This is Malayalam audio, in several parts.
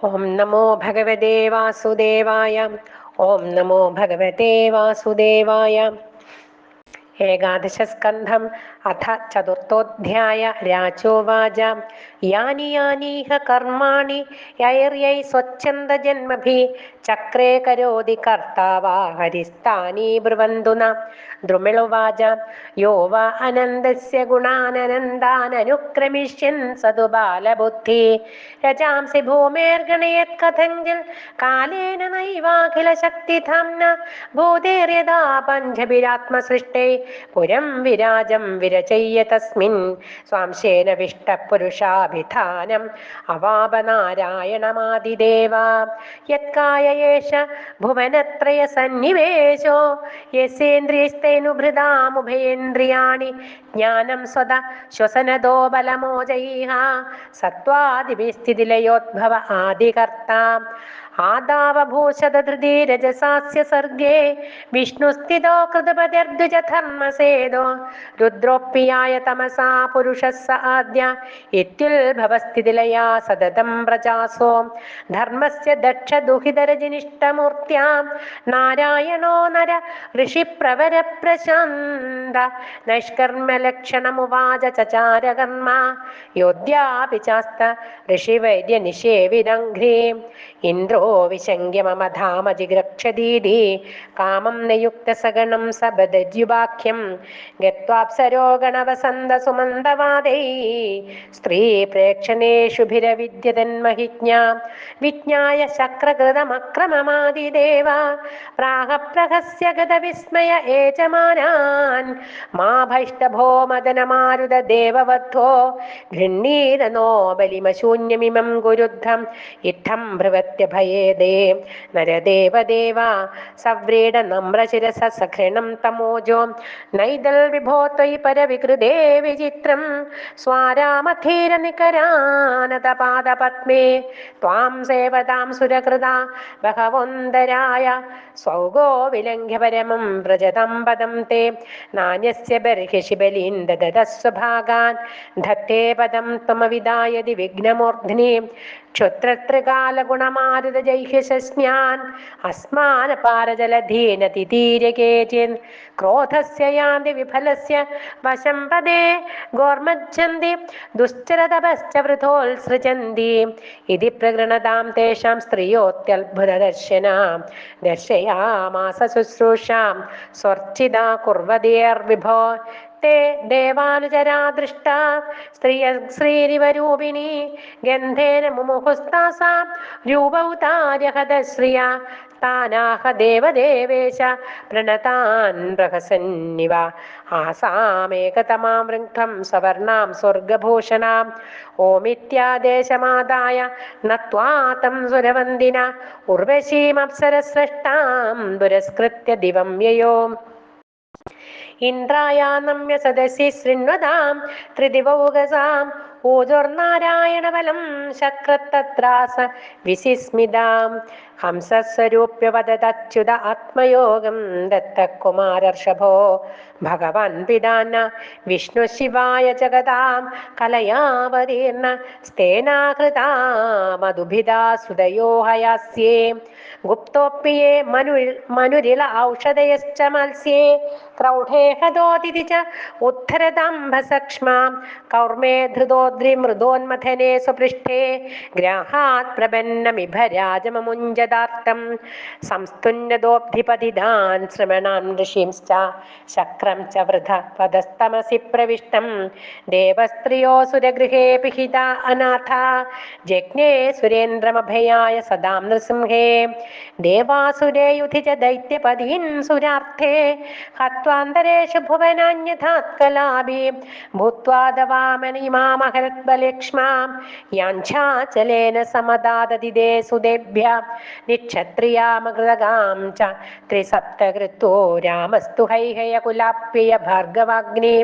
ഓം നമോ ഭഗവതേ വാസുദേവായ. ഓം നമോ ഭഗവതേ വാസുദേവായ. ഏകാദശസ്കന്ധം അഥ ചതുർത്ഥോധ്യായ. രാജോവാച യാനി യാനീഹ കർമാണി യൈര്യൈ സ്വച്ഛന്ദജന്മഭിः ചക്രേ കരോതി കർത്താവാ ഹരിസ്ഥാനി ബ്രുവന്തു ന. ദ്രുമിളുവാച യോ വാ അനന്തസ്യ ഗുണാനനന്ദാനനുക്രമിഷ്യൻ സതു ബാലബുദ്ധി രജാംസി ഭൂമേർഗണയത് കഥഞ്ചിൽ കാലേന നൈവാഖില ശക്തിധാംന ഭൂതേര്യതാ പഞ്ചഭിരാത്മസൃഷ്ടേ പുരം വിരാജം വിരചയ്യ തസ്മിൻ സ്വാംശേന വിഷ്ടപുരുഷാഭിധാനം അവാപനാരായണമാദിദേവ യത്കായ യേശ ഭുവനത്രയ സന്നിവേശോ യസ്യേന്ദ്രിയസ്തേനുഭൃതാമുഭയേന്ദ്രിയാണി ജ്ഞാനം സ്വത ശ്വസനദോ ബലമോജൈഃ സത്വാദിഭിസ്ഥിതിലയോദ്ഭവ ആദികർത്ത ആദാവഭൂഷധൃതി രജസാസ്യ സർഗേ വിഷ്ണുസ്ഥിതോ കൃതപതിർദ്വിജധർമ്മസേദോ രുദ്രോപ്യായ തമസാ പുരുഷഃ സ ആദ്യ ഇത്യുൽഭവസ്ഥിതിലയാ സതതം പ്രജാസോ ധർമ്മസ്യ ദക്ഷദുഹിതരജനിഷ്ടമൂർത്യാ നാരായണോ നര ഋഷിപ്രവര പ്രശാന്ത നൈഷ്കർമ്മ്യലക്ഷണമുവാച ചചാരകർമ്മ യോദ്ധ്യാപി ചാസ്ത ഋഷിവൈര്യനിഷേവിദംഘ്രീ ഇന്ദ്രോ വിശങ്ക്യ മമ ധാമ ജിഗ്രക്ഷതീതി കാമം നയുക്തസഗണം സബദര്യുവാക്യം ഗത്വാപ്സരോ ഗണവസന്ത സുമന്ദവാദൈ സ്ത്രീ പ്രേക്ഷണേഷുഭിരവിദ്യതന്മഹിജ്ഞ വിജ്ഞായ ശക്രകൃതമക്രമമാദിദേവ പ്രാഹപ്രഹസ്യ ഗതവിസ്മയ ഏചമാനാൻ മാ ഭൈഷ്ടഭോ മദനമാരുത ദേവവദ്ധോ ഗൃണ്ണീരനോ ബലിമശൂന്യമിമം ഗുരുദ്ധം ഇത്തം ഭൃവത്യഭയേദേ നരദേവദേവ സവ്രീഡ നമ്രശിരസ സഖൃണം തമോജോ നൈദൽ വിഭോ ത്വയി പരവികൃതേ വിചിത്രം സ്വാരാമധീരനികരാനതപാദപത്മേ ത്വാം സേവതാം സുരകൃതാ ബഹവോന്തരായ സ്വൗഗോ വിലംഘ്യ പരമം വ്രജതം പദം തേ നാന്യസ്യ ബർഹിഷി ബലീൻ ദദതസ്വഭാഗാൻ ധത്തേ പദം ത്വമവിദായതി വിഘ്നമൂർധ്നി ക്ഷുത്രത്രികാലഗുണമാരുതജൈഹ്യശസ്മ്യാൻ അസ്മാനപാരജലധീനതിതീര്യകേചിൻ ക്രോധസ്യ യാന്തി വിഫലസ്യ വശം പദേ ഗോർമജ്ജന്തി ദുശ്ചരതപശ്ച വൃഥോത്സൃജന്തി ഇതി പ്രഗൃണതാം തേഷാം സ്ത്രിയോത്യത്ഭുതദർശനാം ദർശയാമാസ ശുശ്രൂഷാം സ്വർച്ചിതാ കുർവതേർവിഭോ തേ ദേവാനുചരാ ദൃഷ്ട ശ്രീരിവരൂപിണി ഗന്ധേന മുമുഹുസ്താസാം രൂപൗതാര്യഹതശ്രിയ താനാഹ ദേവദേവേശ പ്രണതാൻ പ്രഹസന്നിവ ആസാമേകതമാം വൃങ്ക്ഷം സവർണാം സ്വർഗഭൂഷണാം ഓമിത്യാദേശമാദായ നത്വാതം സുരവന്ദിന ഉർവശീമപ്സരസ്രഷ്ടാം പുരസ്കൃത്യ ദിവം യയോ ഇന്ദ്രായാനമ്യ സദസി ശൃണ്വതാം ത്രിദിവൗകസാം ഊജോർനാരായണബലം ശക്രത്തത്രാസ വിസിസ്മിതാം ഹംസസ്വരൂപ്യ വദതച്യുത ആത്മയോഗം ദത്തകുമാരർഷഭോ ഭഗവാൻ പിതാന വിഷ്ണു ശിവായ ജഗതാം കലയാവതീർണ സ്തേനാകൃതാ മധുഭിദാ സുതയോ ഹയാസ്യേ ഗുപ്തോപ്യേ മനുരിള ഔഷധയശ്ച മത്സ്യേ ക്രൗഢേ ഹതോതിഥി ച ഉദ്ധരദാംഭസക്ഷ്മാം കൗർമേ ധൃതോദ്രിമൃദോന്മഥനെ സ്വപൃഷ്ഠേ ഗ്രാഹാത് പ്രപന്നമിഭരാജമമുഞ്ജദാർത്തം സംസ്തുന്യതോബ്ധിപതിദാൻ ശ്രമണാൻ ഋഷീംശ്ച ശക്രം ച വൃഥ പദസ്തമസി പ്രവിഷ്ടം ദേവസ്ത്രിയോ സുരഗൃഹേ പിഹിത അനാഥ ജജ്ഞേ സുരേന്ദ്രമഭയായ സദാം നൃസിംഹേ ദേവാസുരേ യുധി ച ദൈത്യപദീൻ സുരാർത്ഥേ ഹത്വാന്തരേഷു ഭുവനാന്യഥാത്കലാഭി ഭൂത്വാ ദവാമനിമാമഹരത് ബലിക്ഷ്മാം യാഞ്ചാചലേന സമദാദതിദേ സുദേഭ്യ നിക്ഷത്രിയാമകൃതകാം ച ത്രിസപ്തകൃത്തോ രാമസ്തു ഹൈഹയകുലാപ്യയ ഭാർഗവാഗ്നി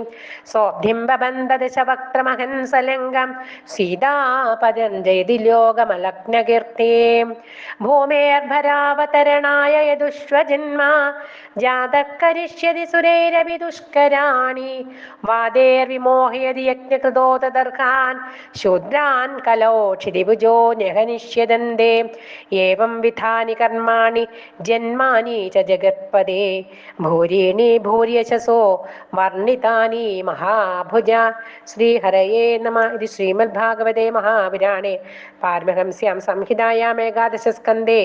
സോദ്ധിംബന്ധദശവക്ത്രമഹൻസലങ്കം സീതാപദം ജയതി ലോകമലഗ്നകീർത്തി ഭൂമേർഭരാവതരണായ യദുഷ്വജന്മ ജാതഃ കരിഷ്യതി സുരൈരപി ദുഷ്കരാണി വാദേർവിമോഹയതി യജ്ഞകൃതോതദർഹാൻ ശൂദ്രാൻ കലോ ക്ഷിതിഭുജോ ന്യഹനിഷ്യദന്തേ ഏവം വിധാനി കർമാണി ജന്മാനി ച ജഗത്പദേ ഭൂരീണി ഭൂര്യശസോ വർണ്ണിതാനി മഹാഭുജ. ശ്രീഹരയേ നമഃ. ഇത് ശ്രീമദ്ഭാഗവതേ മഹാപുരാണേ പാരമഹംസ്യാം സംഹിതായാം ഏകാദശസ്കന്ധേ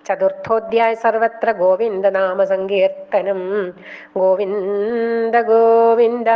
ചതുർത്ഥോധ്യായ. സർവത്ര ഗോവിന്ദനാമ സങ്കീർത്തനം. ഗോവിന്ദ ഗോവിന്ദ.